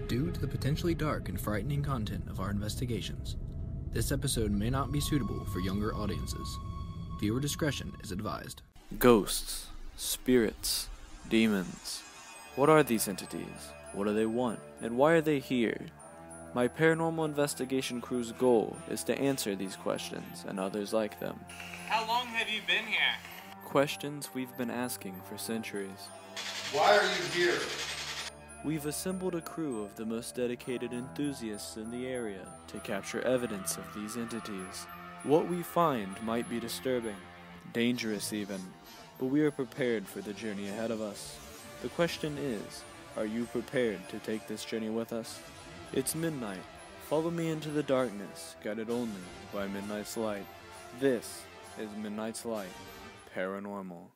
Due to the potentially dark and frightening content of our investigations, this episode may not be suitable for younger audiences. Viewer discretion is advised. Ghosts, spirits, demons. What are these entities? What do they want? And why are they here? My paranormal investigation crew's goal is to answer these questions and others like them. How long have you been here? Questions we've been asking for centuries. Why are you here? We've assembled a crew of the most dedicated enthusiasts in the area to capture evidence of these entities. What we find might be disturbing, dangerous even, but we are prepared for the journey ahead of us. The question is, are you prepared to take this journey with us? It's midnight. Follow me into the darkness, guided only by Midnight's Light. This is Midnight's Light Paranormal.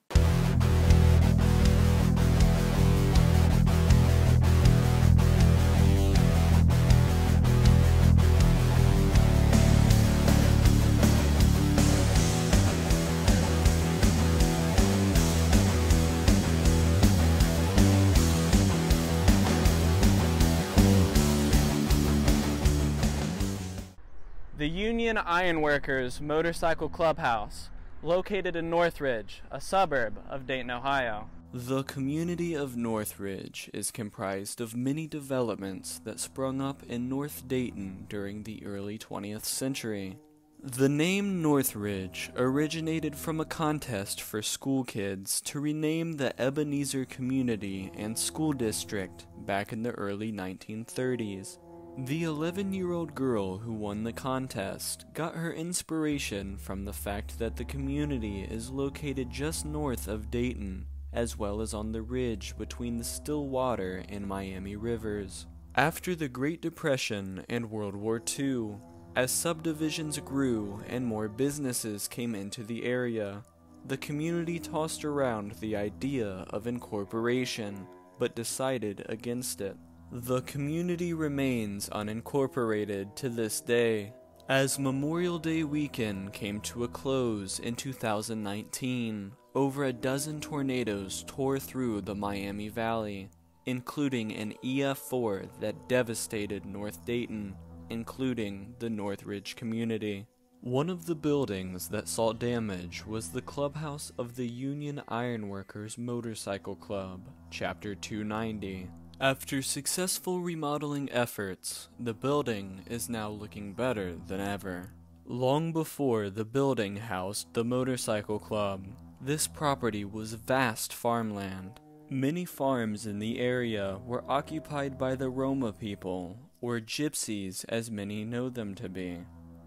The Union Ironworkers Motorcycle Clubhouse, located in Northridge, a suburb of Dayton, Ohio. The community of Northridge is comprised of many developments that sprung up in North Dayton during the early 20th century. The name Northridge originated from a contest for school kids to rename the Ebenezer community and school district back in the early 1930s. The 11-year-old girl who won the contest got her inspiration from the fact that the community is located just north of Dayton, as well as on the ridge between the Stillwater and Miami rivers. After the Great Depression and World War II, as subdivisions grew and more businesses came into the area, the community tossed around the idea of incorporation, but decided against it. The community remains unincorporated to this day. As Memorial Day weekend came to a close in 2019, over a dozen tornadoes tore through the Miami Valley, including an EF4 that devastated North Dayton, including the Northridge community. One of the buildings that saw damage was the clubhouse of the Union Ironworkers Motorcycle Club, Chapter 290. After successful remodeling efforts, the building is now looking better than ever. Long before the building housed the motorcycle club, this property was vast farmland. Many farms in the area were occupied by the Roma people, or gypsies as many know them to be,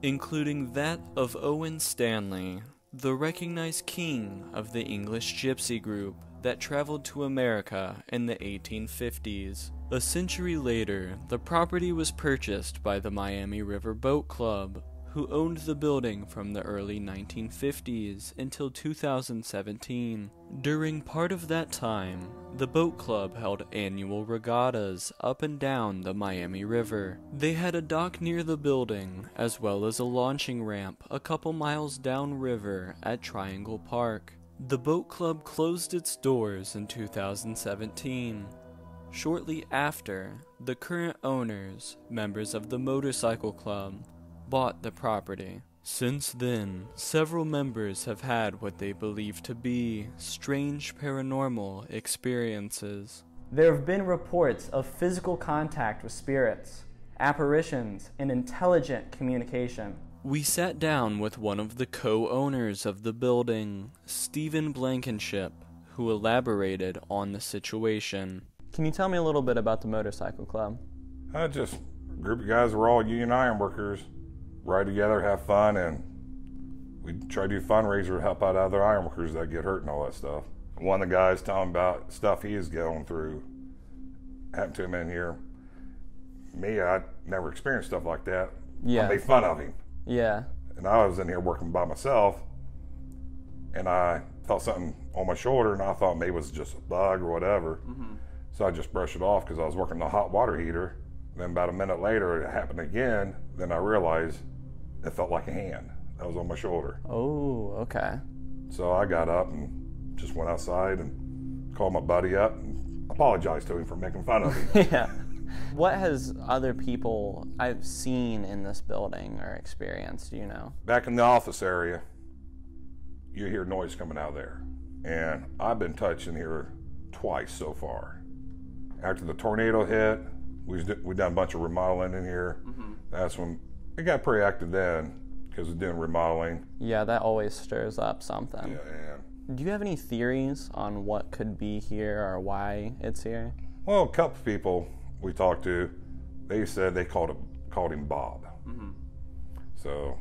including that of Owen Stanley, the recognized king of the English gypsy group that traveled to America in the 1850s. A century later, the property was purchased by the Miami River Boat Club, who owned the building from the early 1950s until 2017. During part of that time, the boat club held annual regattas up and down the Miami River. They had a dock near the building, as well as a launching ramp a couple miles downriver at Triangle Park. The boat club closed its doors in 2017. Shortly after, the current owners, members of the motorcycle club, bought the property. Since then, several members have had what they believe to be strange paranormal experiences. There have been reports of physical contact with spirits, apparitions, and intelligent communication. We sat down with one of the co-owners of the building, Stephen Blankenship, who elaborated on the situation. Can you tell me a little bit about the motorcycle club? Just a group of guys. We're all union iron workers. Ride together, have fun, and we try to do fundraiser to help out other iron workers that get hurt and all that stuff. One of the guys telling about stuff he is going through happened to him in here. Me, I never experienced stuff like that. Yeah. I made fun of him. Yeah. And I was in here working by myself, and I felt something on my shoulder, and I thought maybe it was just a bug or whatever. Mm-hmm. So I just brushed it off because I was working the hot water heater. Then about a minute later, it happened again. Then I realized it felt like a hand that was on my shoulder. Oh, okay. So I got up and just went outside and called my buddy up and apologized to him for making fun of him. Yeah. What has other people I've seen in this building or experienced, do you know? Back in the office area, you hear noise coming out of there. And I've been touching here twice so far. After the tornado hit, we done a bunch of remodeling in here. Mm-hmm. That's when it got pretty active then, because we're doing remodeling. Yeah, that always stirs up something. Yeah. Do you have any theories on what could be here or why it's here? Well, a couple people we talked to, they said they called him Bob. Mm-hmm. So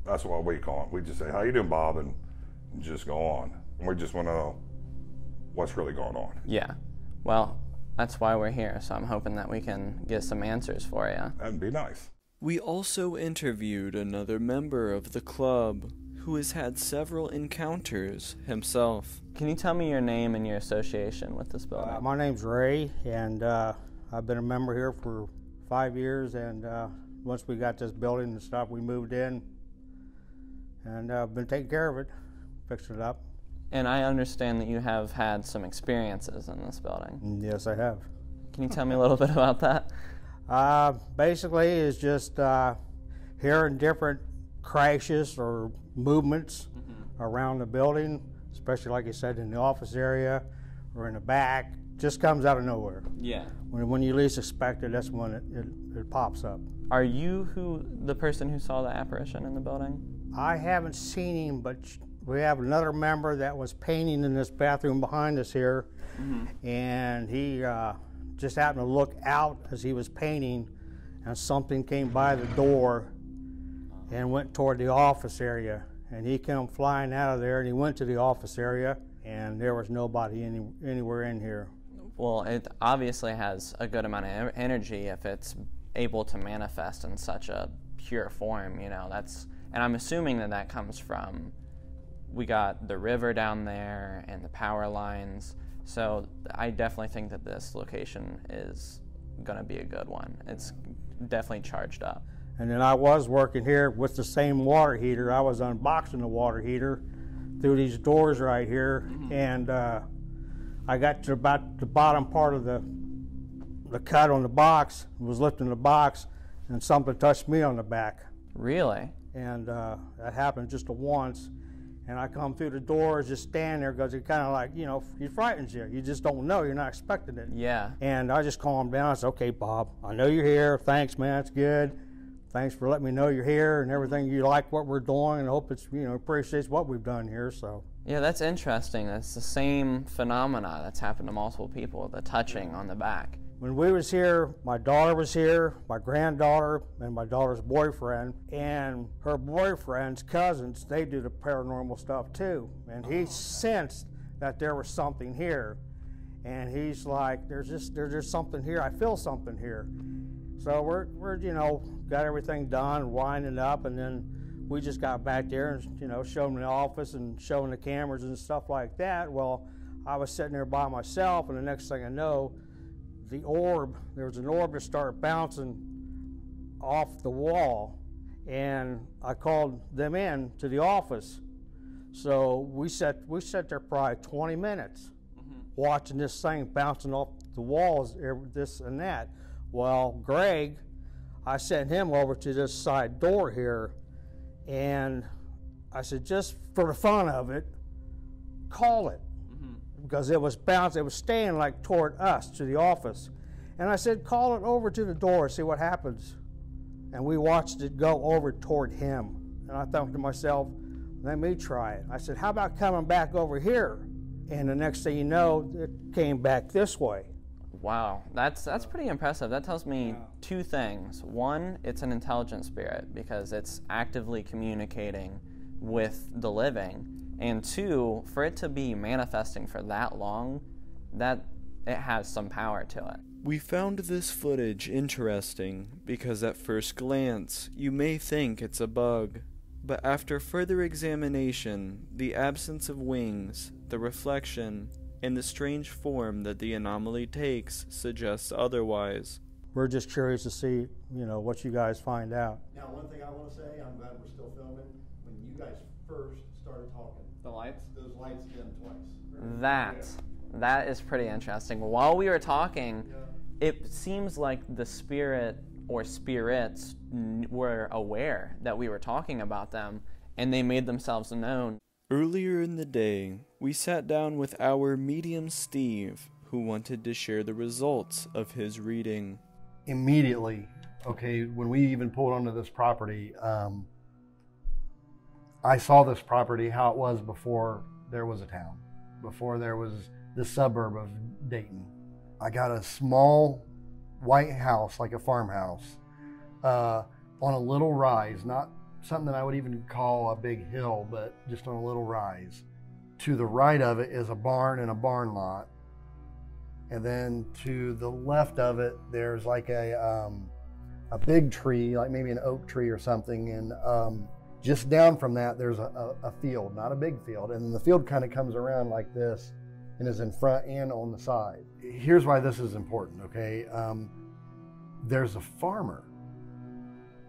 that's what we call him. We just say, "How you doing, Bob?" and just go on. And we just want to know what's really going on. Yeah. Well, that's why we're here, so I'm hoping that we can get some answers for you. That'd be nice. We also interviewed another member of the club who has had several encounters himself. Can you tell me your name and your association with this building? My name's Ray, and I've been a member here for 5 years, and once we got this building and stuff, we moved in, and I've been taking care of it, fixing it up. And I understand that you have had some experiences in this building. Yes, I have. Can you tell me a little bit about that? Basically, it's just hearing different crashes or movements around the building, especially like you said in the office area or in the back. Just comes out of nowhere. Yeah. When you least expect it, that's when it pops up. Are you the person who saw the apparition in the building? I haven't seen him, but we have another member that was painting in this bathroom behind us here, and he just happened to look out as he was painting, and something came by the door and went toward the office area, and he came flying out of there, and he went to the office area, and there was nobody anywhere in here. Well, it obviously has a good amount of energy if it's able to manifest in such a pure form, you know. And I'm assuming that comes from, we got the river down there and the power lines, so I definitely think that this location is going to be a good one. It's definitely charged up. And then I was working here with the same water heater. I was unboxing the water heater through these doors right here, and I got to about the bottom part of the cut on the box, was lifting the box, and something touched me on the back. Really? And that happened just once. And I come through the doors, just stand there, because it kind of like, you know, it frightens you. You just don't know. You're not expecting it. Yeah. And I just calmed down. I said, "Okay, Bob, I know you're here. Thanks, man. That's good. Thanks for letting me know you're here and everything. You like what we're doing, and I hope it's, you know, appreciates what we've done here." So. Yeah, that's interesting. That's the same phenomena that's happened to multiple people, the touching on the back. When we was here, my daughter was here, my granddaughter, and my daughter's boyfriend, and her boyfriend's cousins, they do the paranormal stuff too. And he sensed that there was something here. And he's like, there's just something here. I feel something here. So we're you know, got everything done, winding up, and then we just got back there and, you know, showing the office and showing the cameras and stuff like that. Well, I was sitting there by myself, and the next thing I know, there was an orb that started bouncing off the wall, and I called them in to the office. So we sat there probably 20 minutes watching this thing bouncing off the walls, this and that. Well, Greg, I sent him over to this side door here, and I said, just for the fun of it, call it. Because it was bouncing, it was staying like toward us, to the office. And I said, call it over to the door, see what happens. And we watched it go over toward him. And I thought to myself, let me try it. I said, how about coming back over here? And the next thing you know, it came back this way. Wow, that's pretty impressive. That tells me two things. One, it's an intelligent spirit because it's actively communicating with the living. And two, for it to be manifesting for that long, that it has some power to it. We found this footage interesting because at first glance, you may think it's a bug. But after further examination, the absence of wings, the reflection, and the strange form that the anomaly takes suggests otherwise. We're just curious to see, you know, what you guys find out. Now, one thing I want to say, I'm glad we're still filming. When you guys first started talking, The lights? those lights dimmed twice. That is pretty interesting. While we were talking, it seems like the spirit or spirits were aware that we were talking about them, and they made themselves known. Earlier in the day, we sat down with our medium Steve, who wanted to share the results of his reading. Immediately, okay, when we even pulled onto this property, I saw this property how it was before there was a town, before there was the suburb of Dayton. I got a small white house, like a farmhouse, on a little rise, not something that I would even call a big hill, but just on a little rise. To the right of it is a barn and a barn lot. And then to the left of it, there's like a big tree, like maybe an oak tree or something. And just down from that, there's a field, not a big field. And the field kind of comes around like this and is in front and on the side. Here's why this is important, okay? There's a farmer,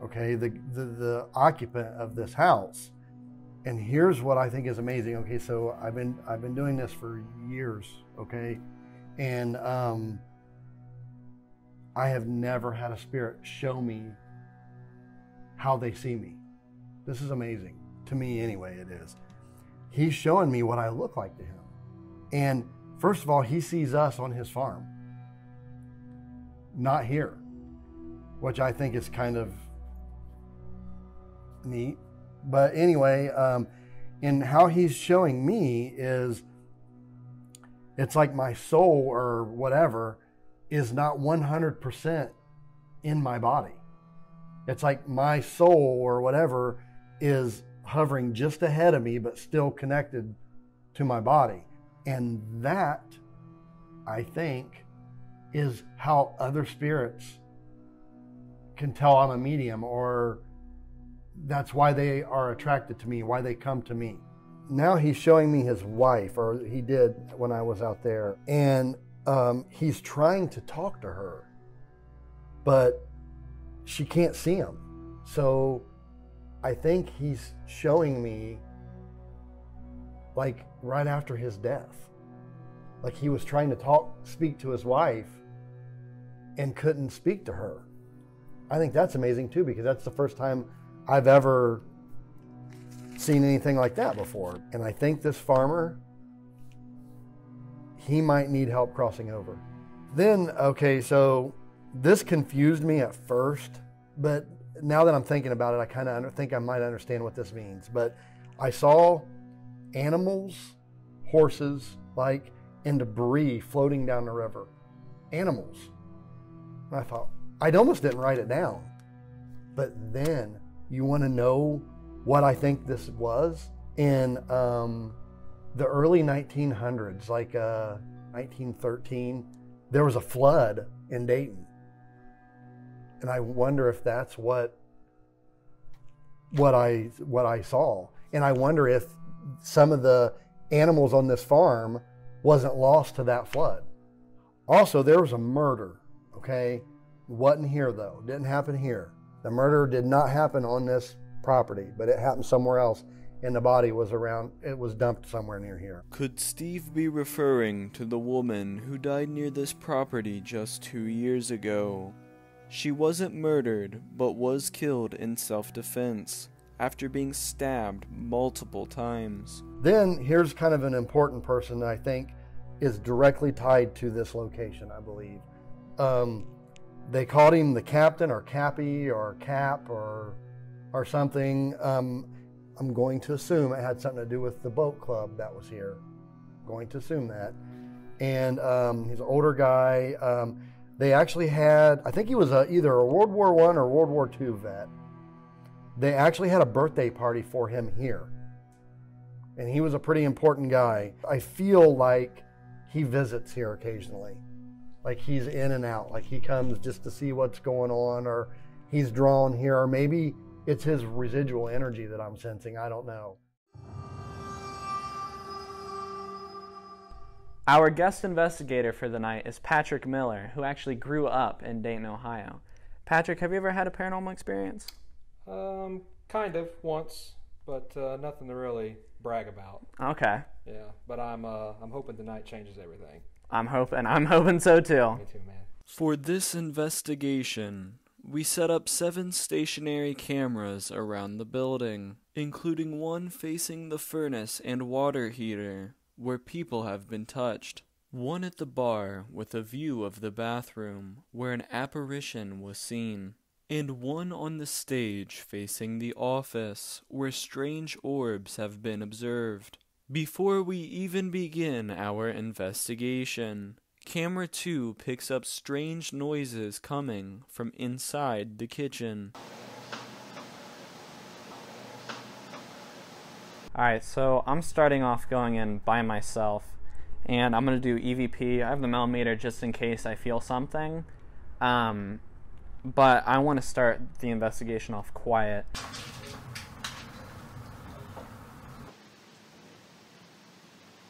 okay, the occupant of this house. And here's what I think is amazing. Okay, so I've been doing this for years, okay? And I have never had a spirit show me how they see me. This is amazing. To me anyway, it is. He's showing me what I look like to him. And first of all, he sees us on his farm, not here, which I think is kind of neat. But anyway, and how he's showing me is, it's like my soul or whatever is not 100% in my body. It's like my soul or whatever is hovering just ahead of me, but still connected to my body. And that, I think, is how other spirits can tell I'm a medium, or that's why they are attracted to me, why they come to me. Now he's showing me his wife, or he did when I was out there, and he's trying to talk to her, but she can't see him. So I think he's showing me like right after his death. Like he was trying to speak to his wife and couldn't speak to her. I think that's amazing too, because that's the first time I've ever seen anything like that before. And I think this farmer, he might need help crossing over. Then, okay, so this confused me at first, but now that I'm thinking about it, I kind of think I might understand what this means. But I saw animals, horses, like, and debris floating down the river. Animals. And I thought, I almost didn't write it down. But then, you want to know what I think this was? In the early 1900s, like 1913, there was a flood in Dayton. And I wonder if that's what I saw. And I wonder if some of the animals on this farm wasn't lost to that flood. Also, there was a murder, okay? Wasn't here though, didn't happen here. The murder did not happen on this property, but it happened somewhere else, and the body was it was dumped somewhere near here. Could Steve be referring to the woman who died near this property just 2 years ago? She wasn't murdered, but was killed in self-defense after being stabbed multiple times. Then here's kind of an important person that I think is directly tied to this location, I believe. They called him the captain or Cappy or Cap or something. I'm going to assume it had something to do with the boat club that was here. Going to assume that. And he's an older guy. They actually had, I think he was either a World War I or World War II vet. They actually had a birthday party for him here. And he was a pretty important guy. I feel like he visits here occasionally. Like he's in and out. Like he comes just to see what's going on, or he's drawn here, or maybe it's his residual energy that I'm sensing. I don't know. Our guest investigator for the night is Patrick Miller, who actually grew up in Dayton, Ohio. Patrick, have you ever had a paranormal experience? Kind of, once, but nothing to really brag about. Okay. Yeah, but I'm hoping tonight changes everything. I'm hoping so too. Me too, man. For this investigation, we set up 7 stationary cameras around the building, including one facing the furnace and water heater, where people have been touched. One at the bar with a view of the bathroom, where an apparition was seen. And one on the stage facing the office, where strange orbs have been observed. Before we even begin our investigation, Camera 2 picks up strange noises coming from inside the kitchen. Alright, so I'm starting off going in by myself, and I'm going to do EVP. I have the millimeter just in case I feel something, but I want to start the investigation off quiet.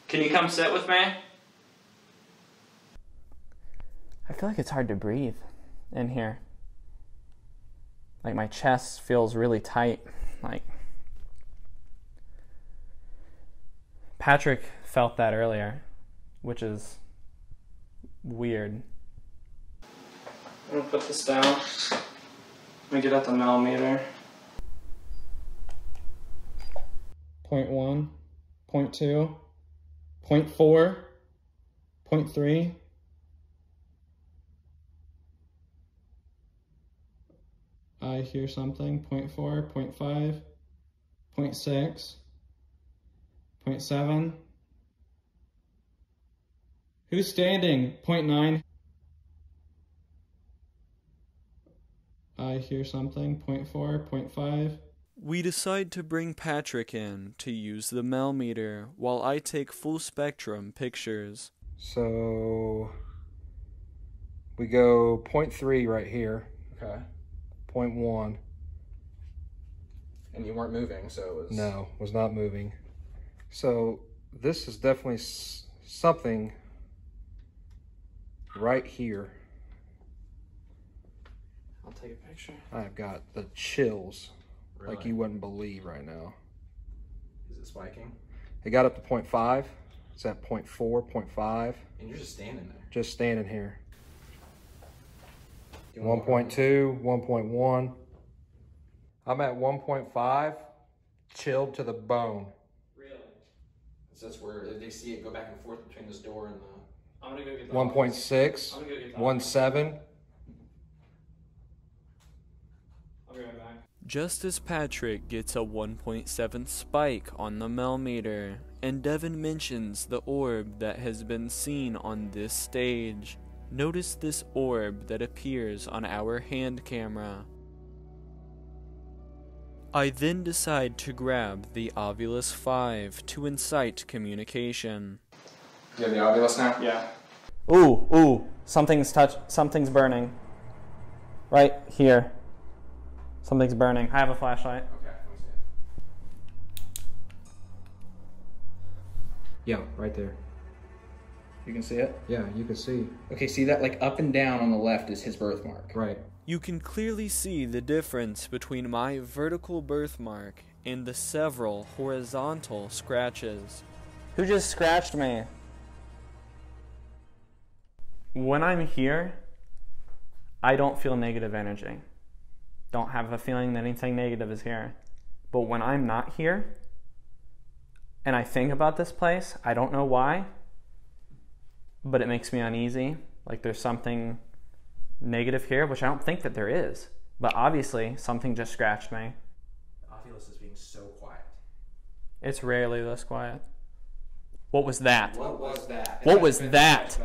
Can you come sit with me? I feel like it's hard to breathe in here. Like my chest feels really tight. Like Patrick felt that earlier, which is weird. I'm gonna put this down. Let me get out the millimeter. 0.1, 0.2, 0.4, 0.3. I hear something. 0.4, 0.5, 0.6, 0.7. Who's standing? 0.9. I hear something. 0.4, 0.5. We decide to bring Patrick in to use the millimeter while I take full spectrum pictures. So we go 0.3 right here. Okay. 0.1. And you weren't moving, so it was... No, was not moving. So this is definitely something right here. I'll take a picture. I've got the chills. Really? Like you wouldn't believe right now. Is it spiking? It got up to 0.5. It's at 0.4, 0.5. And you're just standing there. Just standing here. 1.2, 1.1. I'm at 1.5, chilled to the bone. Really? So that's where they see it go back and forth between this door and the... I'm gonna go get the 1.6, I'm gonna go get the 1.7. I'll be right back. Just as Patrick gets a 1.7 spike on the millimeter, and Devin mentions the orb that has been seen on this stage. Notice this orb that appears on our hand camera. I then decide to grab the Ovilus 5 to incite communication. You have the Ovilus now? Yeah. Ooh, something's burning. Right here. Something's burning. I have a flashlight. Okay, let me see it. Yeah, right there. You can see it? Yeah, you can see. Okay, see that? Like up and down on the left is his birthmark. Right. You can clearly see the difference between my vertical birthmark and the several horizontal scratches. Who just scratched me? When I'm here, I don't feel negative energy. Don't have a feeling that anything negative is here. But when I'm not here, and I think about this place, I don't know why, but it makes me uneasy. Like there's something negative here, which I don't think that there is. But obviously, something just scratched me. Ovilus is being so quiet. It's rarely this quiet. What was that? What was that? What was that?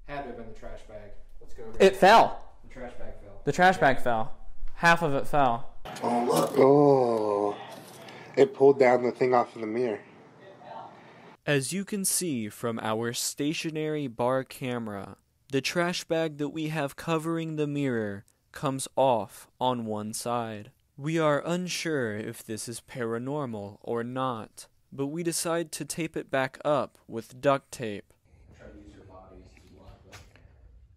Had to have been the trash bag. Let's go over It fell. The trash bag fell. The trash bag fell. Half of it fell. Oh, look. Oh. It pulled down the thing off of the mirror. As you can see from our stationary bar camera, the trash bag that we have covering the mirror comes off on one side. We are unsure if this is paranormal or not, but we decide to tape it back up with duct tape.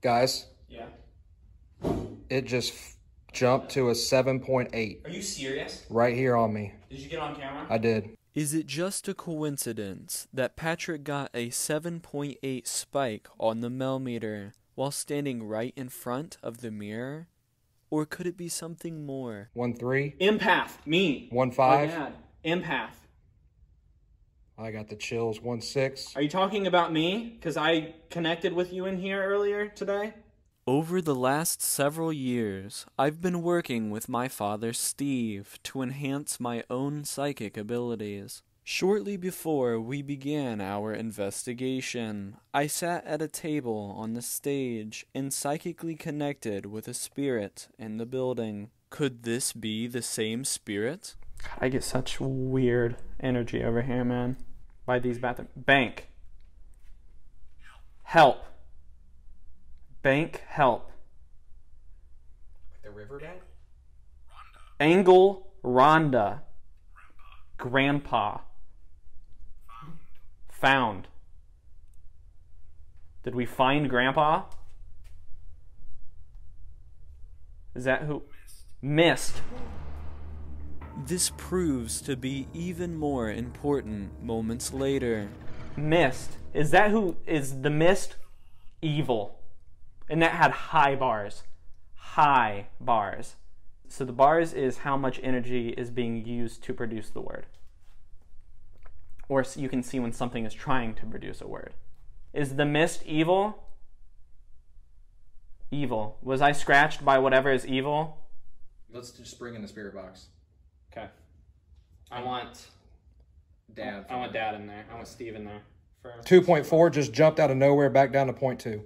Guys, Yeah. it just jumped to a 7.8 Are you serious? right here on me. Did you get on camera? I did. Is it just a coincidence that Patrick got a 7.8 spike on the millimeter while standing right in front of the mirror? Or could it be something more? 1-3. Empath, me. 1-5. My dad. Empath. I got the chills. 1-6. Are you talking about me? Because I connected with you in here earlier today? Over the last several years, I've been working with my father Steve to enhance my own psychic abilities. Shortly before we began our investigation, I sat at a table on the stage and psychically connected with a spirit in the building. Could this be the same spirit? God, I get such weird energy over here, man. By these bathrooms. Bank. Help. Bank, help. Like the river bank? Angle, Rhonda. Grandpa. Found. Did we find Grandpa? Is that who? Missed. This proves to be even more important moments later. Mist. Is that who is the mist? Evil. And that had high bars. High bars. So the bars is how much energy is being used to produce the word. Or you can see when something is trying to produce a word. Is the mist evil? Evil. Was I scratched by whatever is evil? Let's just bring in the spirit box. Okay. I want Dad. I want Dad in there. I want Steve in there. 2.4 just jumped out of nowhere back down to 0.2.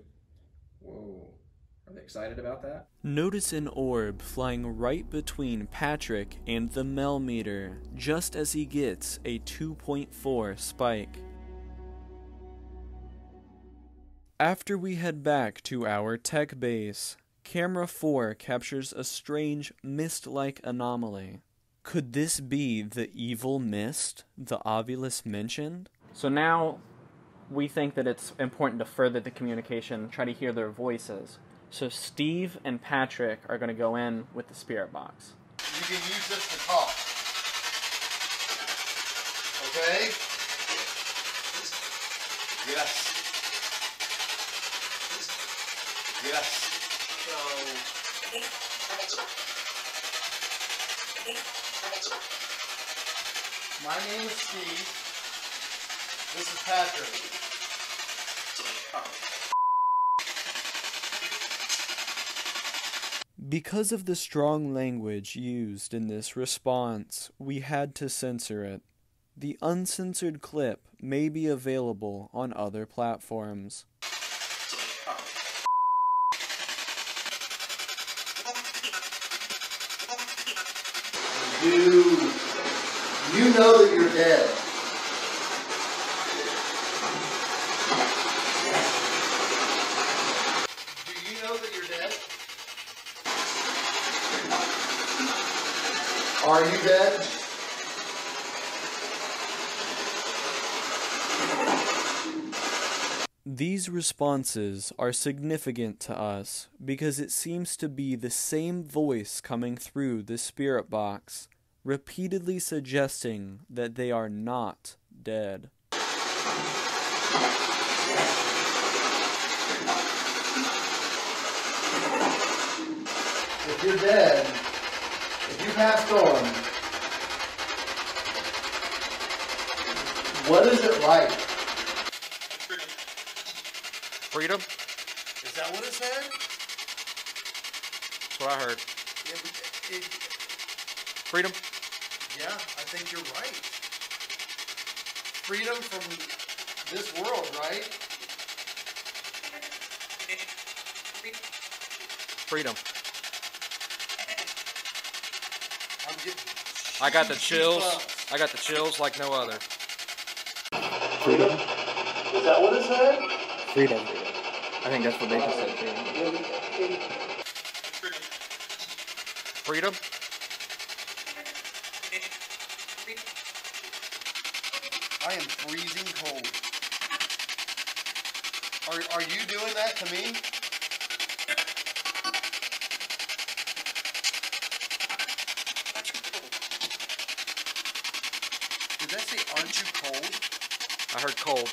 Whoa. Are they excited about that? Notice an orb flying right between Patrick and the Mel meter, just as he gets a 2.4 spike. After we head back to our tech base, Camera 4 captures a strange mist-like anomaly. Could this be the evil mist the Ovilus mentioned? So now we think that it's important to further the communication, try to hear their voices. So Steve and Patrick are going to go in with the spirit box. You can use this to talk. Okay? Yes. Yes. My name is Steve. This is Patrick. Because of the strong language used in this response, we had to censor it. The uncensored clip may be available on other platforms. You know that you're dead. Do you know that you're dead? Are you dead? These responses are significant to us because it seems to be the same voice coming through the spirit box, repeatedly suggesting that they are not dead. If you're dead, if you passed on, what is it like? Freedom? Is that what it said? That's what I heard. Freedom? Yeah, I think you're right. Freedom from this world, right? Freedom. I'm I got the chills. I got the chills like no other. Freedom? Is that what it said? Freedom. I think that's what they just said, Freedom? I am freezing cold. Are you doing that to me? Did that say, aren't you cold? I heard cold.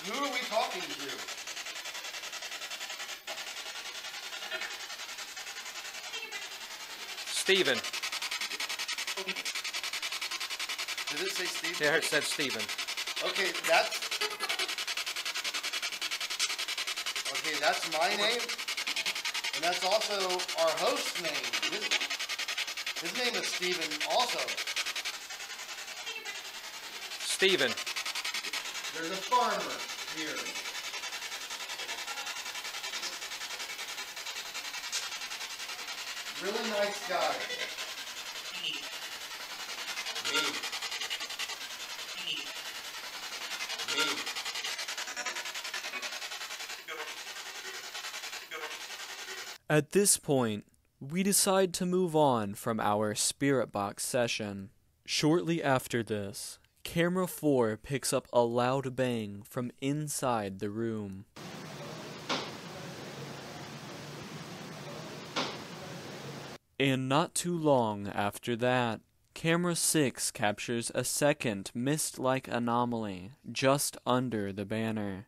Who are we talking to? Steven. Did it say Steve? Yeah, it said Steven. Okay, that's my name, and that's also our host's name. His name is Steven also. Steven. There's a farmer here. Really nice guy. Me. At this point, we decide to move on from our spirit box session. Shortly after this, camera 4 picks up a loud bang from inside the room. And not too long after that, camera 6 captures a second mist-like anomaly just under the banner.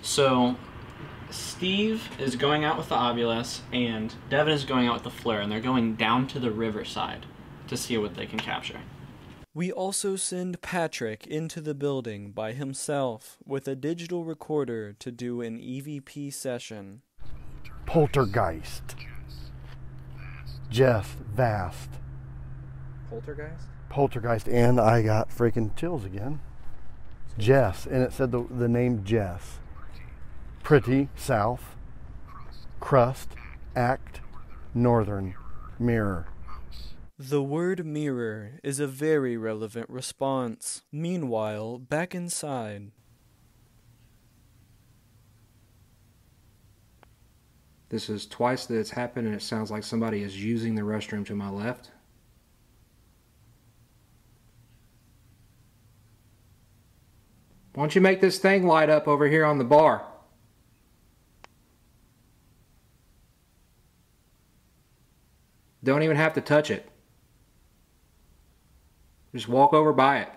So, Steve is going out with the Obulus, and Devin is going out with the Flare, and they're going down to the riverside to see what they can capture. We also send Patrick into the building by himself with a digital recorder to do an EVP session. Poltergeist. Just vast. Poltergeist? Poltergeist, and I got freaking chills again. Jess, and it said the name Jess. Pretty, south. Crust, act, northern, mirror. The word mirror is a very relevant response. Meanwhile, back inside. This is twice that it's happened, and it sounds like somebody is using the restroom to my left. Why don't you make this thing light up over here on the bar? Don't even have to touch it. Just walk over by it.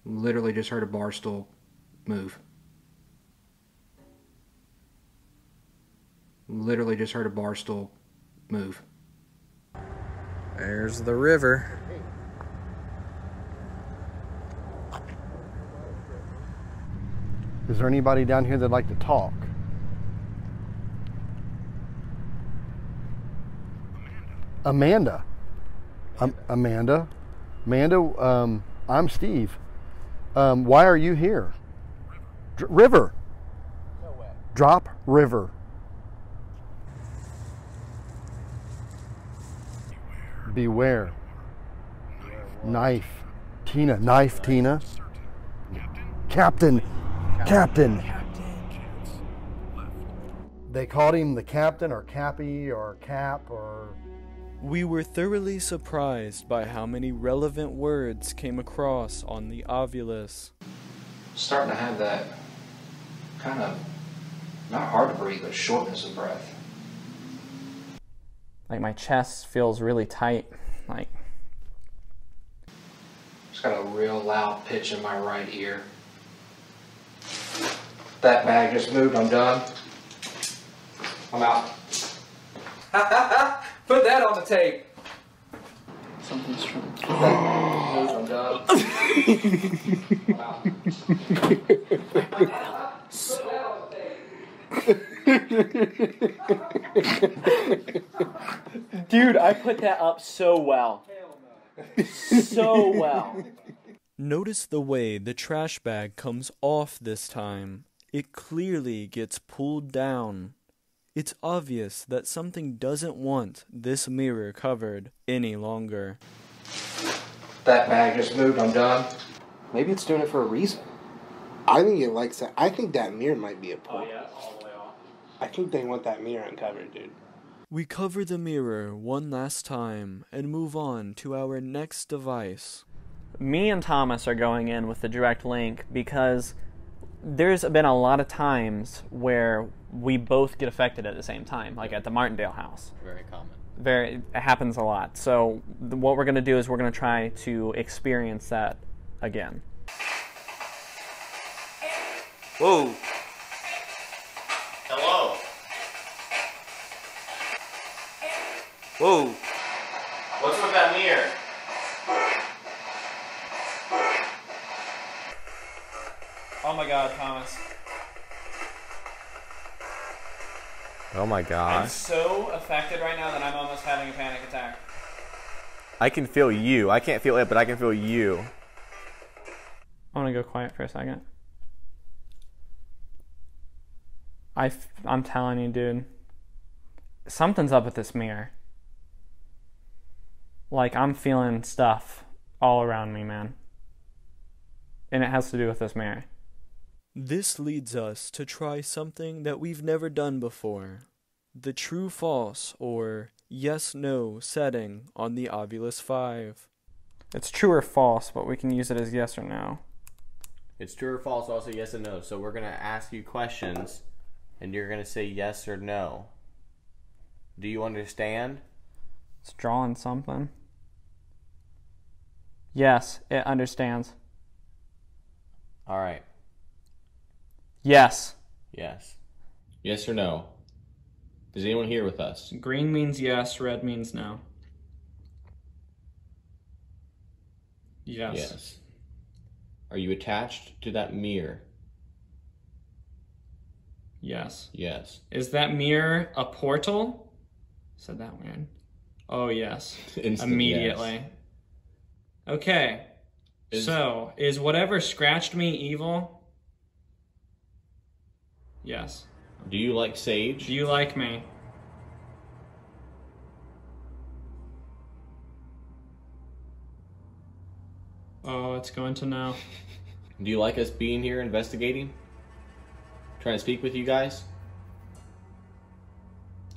Literally just heard a bar stool move. Literally just heard a bar stool move. There's the river. Is there anybody down here that'd like to talk? Amanda. Amanda. Amanda, I'm Steve. Why are you here? River. Drop river. Beware. Knife. Tina. Knife, Tina. Captain. Captain. They called him the captain or Cappy or Cap or... We were thoroughly surprised by how many relevant words came across on the Ovulus. Starting to have that kind of, not hard to breathe, but shortness of breath. Like my chest feels really tight. Like Just got a real loud pitch in my right ear. That bag just moved, I'm done. I'm out. Put that on the tape. something's true. That moved, I'm done. I'm out. Dude, I put that up so well. So well. Notice the way the trash bag comes off this time. It clearly gets pulled down. It's obvious that something doesn't want this mirror covered any longer. That bag just moved, I'm done. Maybe it's doing it for a reason. I think it likes that. I think that mirror might be a pull. Oh yeah, all the way off. I think they want that mirror uncovered, dude. We cover the mirror one last time and move on to our next device. Me and Thomas are going in with the direct link because there's been a lot of times where we both get affected at the same time, like at the Martindale house. Very common. It happens a lot. So what we're going to do is we're going to try to experience that again. Whoa. Hello. Whoa. What's with that mirror? Oh my God, Thomas. Oh my God. I'm so affected right now that I'm almost having a panic attack. I can feel you. I can't feel it, but I can feel you. I want to go quiet for a second. I'm telling you, dude. Something's up with this mirror. Like, I'm feeling stuff all around me, man. And it has to do with this mirror. This leads us to try something that we've never done before. The true-false, or yes-no setting on the Ovilus 5. It's true or false, but we can use it as yes or no. It's true or false, also yes and no. So we're going to ask you questions, and you're going to say yes or no. Do you understand? It's drawing something. Yes, it understands. All right. Yes. Yes. Yes or no? Is anyone here with us? Green means yes, red means no. Yes. Yes. Are you attached to that mirror? Yes. Yes. Is that mirror a portal? Said that weird. Oh, yes. Instant immediately. yes. Okay. So, is whatever scratched me evil? Yes. Do you like sage? Do you like me? Oh, it's going to no. Do you like us being here investigating? Trying to speak with you guys?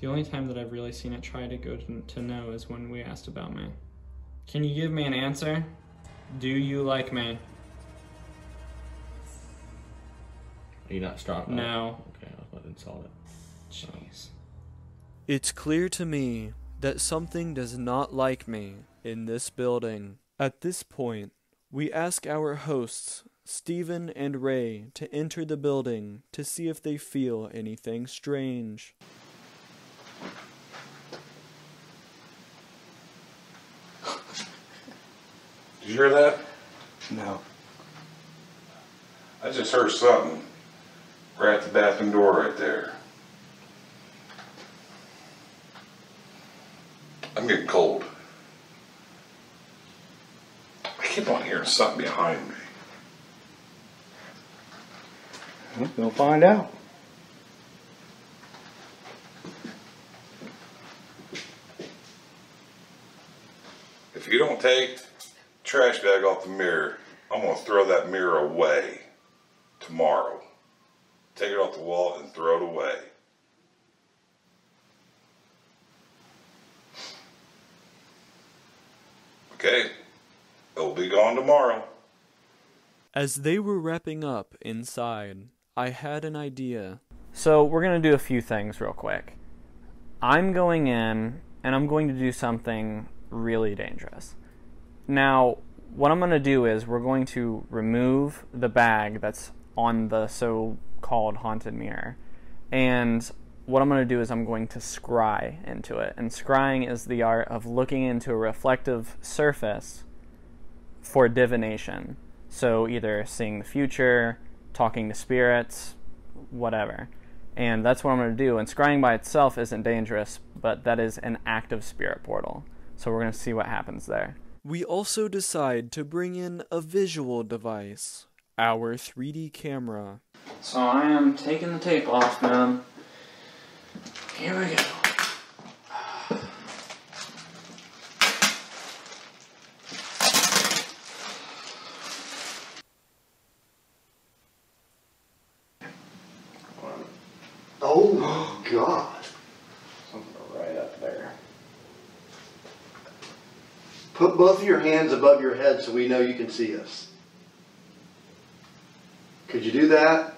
The only time that I've really seen it try to go to no is when we asked about me. Can you give me an answer? Do you like me? Are you not strong? No. Okay, I was about to insult it. Jeez. It's clear to me that something does not like me in this building. At this point, we ask our hosts, Stephen and Ray, to enter the building to see if they feel anything strange. Did you hear that? No. I just heard something right at the bathroom door right there. I'm getting cold. I keep on hearing something behind me. We'll find out. If you don't take the trash bag off the mirror, I'm going to throw that mirror away tomorrow. Take it off the wall and throw it away. Okay, it'll be gone tomorrow. As they were wrapping up inside, I had an idea. So we're going to do a few things real quick. I'm going in and I'm going to do something really dangerous. Now, what I'm going to do is we're going to remove the bag that's on the so-called haunted mirror. And what I'm going to do is I'm going to scry into it. And scrying is the art of looking into a reflective surface for divination. So either seeing the future, talking to spirits, whatever. And that's what I'm going to do. And scrying by itself isn't dangerous, but that is an active spirit portal. So we're going to see what happens there. We also decide to bring in a visual device, our 3D camera. So I am taking the tape off, man. Here we go. Oh, God. Something right up there. Put both of your hands above your head so we know you can see us. Could you do that?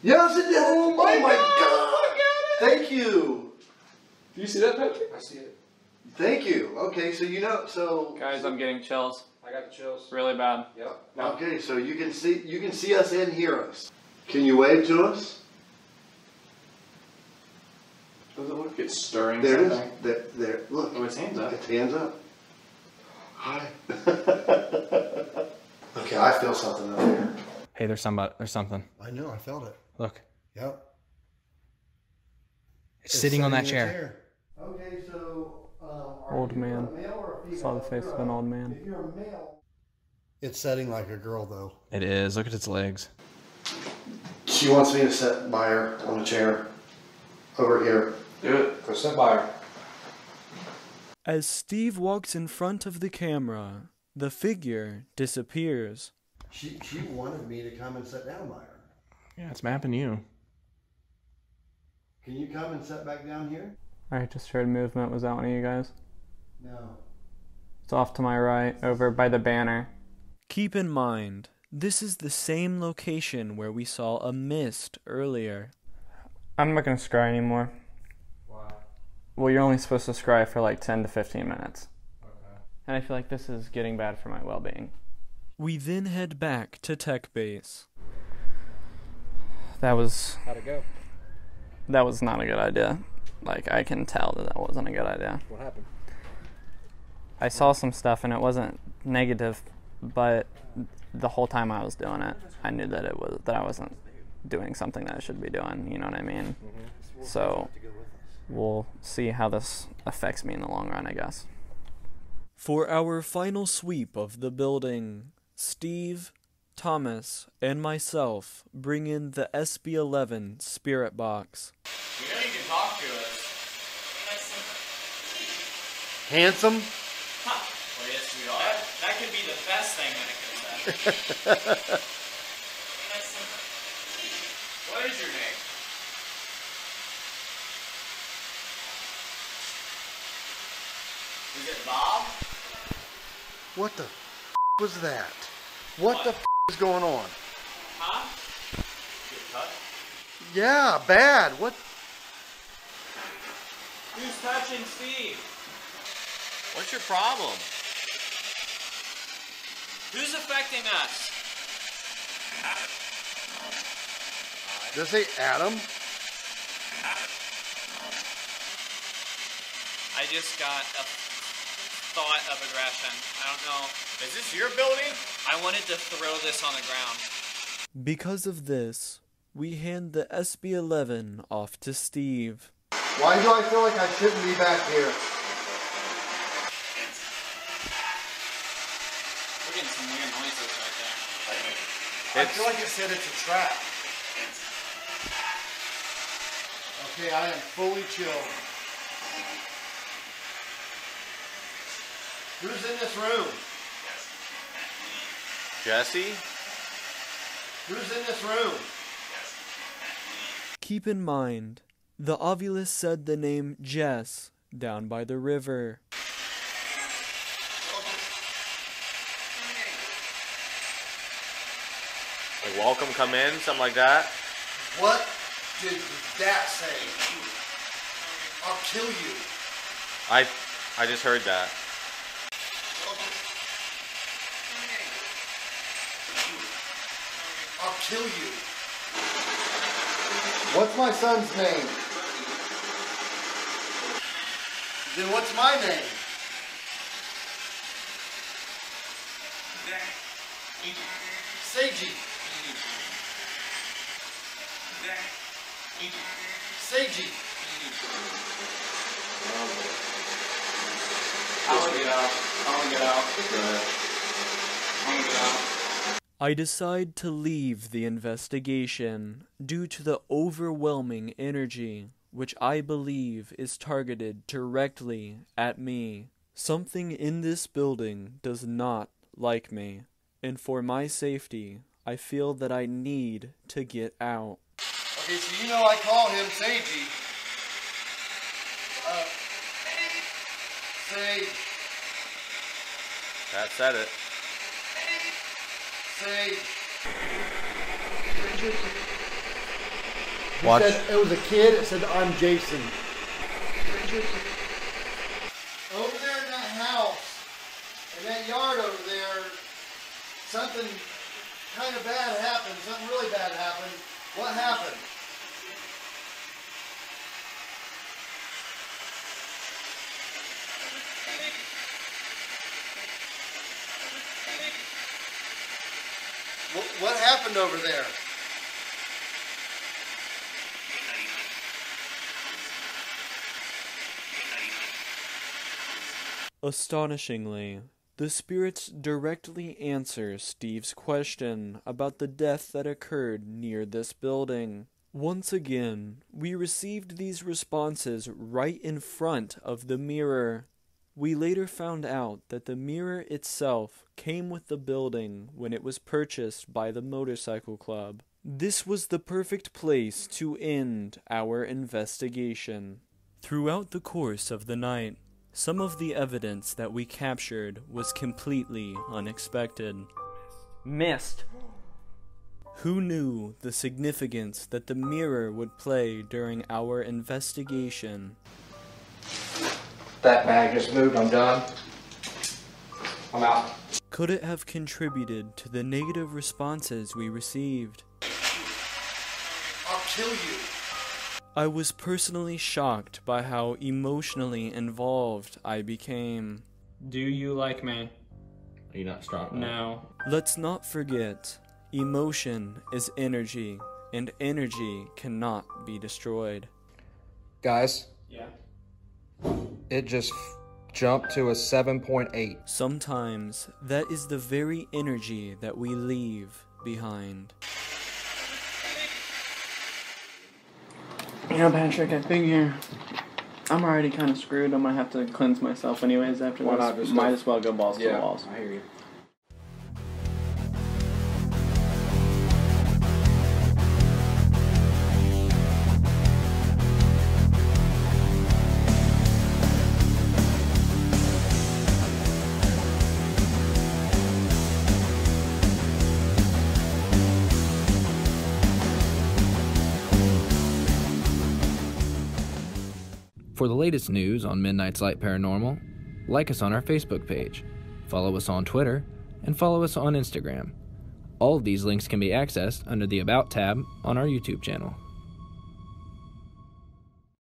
Yes, it did. Oh my God. Thank you. Do you see that, Patrick? I see it. Thank you. Okay, so you know, so Guys, I'm getting chills. I got the chills. Really bad. Yep. okay, so you can see us and hear us. Can you wave to us? Does it look like it's stirring There it something? is. There. Look. Oh, its hands up. Its hands up. Hi. Okay, I feel something up here. Hey, there's something. I know. I felt it. Look. Yep. It's sitting on that in a chair. Okay, so Old man. Saw the face of an old man. If you're a male, it's setting like a girl though. It is. Look at its legs. She wants me to sit by her on a chair over here. Do it. Go sit by her. As Steve walks in front of the camera, the figure disappears. She wanted me to come and sit down by her. Yeah, it's mapping you. Can you come and sit back down here? I just heard movement. Was that one of you guys? No. It's off to my right, over by the banner. Keep in mind, this is the same location where we saw a mist earlier. I'm not going to scry anymore. Why? Well, you're only supposed to scry for like 10 to 15 minutes. Okay. And I feel like this is getting bad for my well-being. We then head back to Tech Base. That was... How'd it go? That was not a good idea. Like, I can tell that wasn't a good idea. What happened? I saw some stuff and it wasn't negative, but the whole time I was doing it, I knew that I wasn't doing something that I should be doing, you know what I mean? Mm-hmm. So we'll see how this affects me in the long run, I guess. For our final sweep of the building, Steve, Thomas, and myself bring in the SB11 spirit box. You know you can talk to us. Handsome? Huh. Well, yes, we are. That could be the best thing that it could have said. What is your name? Is it Bob? What the was that? What the is going on? Huh? Good touch. Yeah, bad. What? Who's touching Steve? What's your problem? Who's affecting us? Does it say Adam? I just got a thought of aggression. I don't know. Is this your building? I wanted to throw this on the ground. Because of this, we hand the SB11 off to Steve. Why do I feel like I shouldn't be back here? We're getting some weird noises right I there. feel like it said it's a trap. Okay, I am fully chilled. Who's in this room? Jesse? Who's in this room? Keep in mind, the Ovulus said the name Jess down by the river. Like welcome, come in, something like that? What did that say? I'll kill you. I just heard that. I'll kill you. What's my son's name? Then what's my name? Seiji. Seiji. I want to get out. I decide to leave the investigation due to the overwhelming energy which I believe is targeted directly at me. Something in this building does not like me, and for my safety, I feel that I need to get out. Okay, so you know I call him Seiji. Sage. That said it. Sage. Watch. He said it was a kid. It said, "I'm Jason." Over there in that house, in that yard over there, something kind of bad happened. Something really bad happened. What happened? What happened over there? Astonishingly, the spirits directly answer Steve's question about the death that occurred near this building. Once again, we received these responses right in front of the mirror. We later found out that the mirror itself came with the building when it was purchased by the motorcycle club. This was the perfect place to end our investigation. Throughout the course of the night, some of the evidence that we captured was completely unexpected. Missed. Who knew the significance that the mirror would play during our investigation? That bag just moved. I'm done. I'm out. Could it have contributed to the negative responses we received? I'll kill you. I was personally shocked by how emotionally involved I became. Do you like me? Are you not strong enough? No. Let's not forget, emotion is energy, and energy cannot be destroyed. Guys, Yeah. it just jumped to a 7.8. Sometimes that is the very energy that we leave behind. You know, Patrick, I figure I'm already kind of screwed. I'm gonna have to cleanse myself anyways after Why this. not just Might go- as well go balls to the walls. I hear you. For the latest news on Midnight's Light Paranormal, like us on our Facebook page, follow us on Twitter, and follow us on Instagram. All of these links can be accessed under the About tab on our YouTube channel.